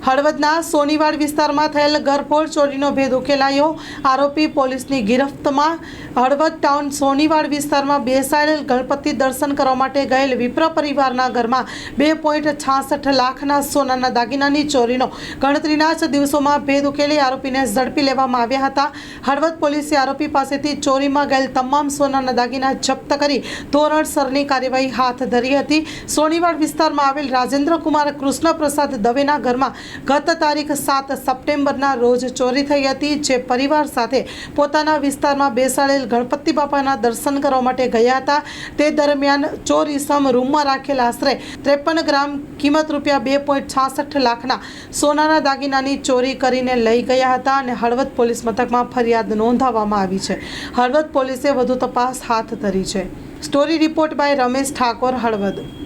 હળવદના સોનીવાડ વિસ્તારમાં થયેલ ઘરફોડ ચોરીનો ભેદ ઉકેલાયો। આરોપી પોલીસની ગિરફ્તમાં। હળવદ ટાઉન સોનીવાડ વિસ્તારમાં બેસાડેલ ગણપતિ દર્શન કરવા માટે ગયેલ વિપ્ર પરિવારના ઘરમાં 2.66 લાખના સોનાના દાગીનાની ચોરીનો ગણતરીના જ દિવસોમાં ભેદ ઉકેલી આરોપીને ઝડપી લેવામાં આવ્યા હતા। હળવદ પોલીસે આરોપી પાસેથી ચોરીમાં ગયેલ તમામ સોનાના દાગીના જપ્ત કરી ધોરણસરની કાર્યવાહી હાથ ધરી હતી। સોનીવાડ વિસ્તારમાં આવેલ રાજેન્દ્ર કુમાર કૃષ્ણ પ્રસાદ દવેના ઘરમાં ગત તારીખ 7 સપ્ટેમ્બરના રોજ ચોરી થઈ હતી, જે પરિવાર સાથે પોતાના વિસ્તારમાં બેસાડેલ ગણપતિ બાપાના દર્શન કરવા માટે ગયા હતા। તે દરમિયાન ચોર ઇસમ રૂમમાં રાખેલ આશરે 53 ગ્રામ કિંમત રૂપિયા 2.66 લાખના સોનાના દાગીનાની ચોરી કરીને લઈ ગયા હતા અને હળવદ પોલીસ મથકમાં ફરિયાદ નોંધાવવામાં આવી છે। હળવદ પોલીસે વધુ તપાસ હાથ ધરી છે। Story report by Ramesh Thakor, Halvad.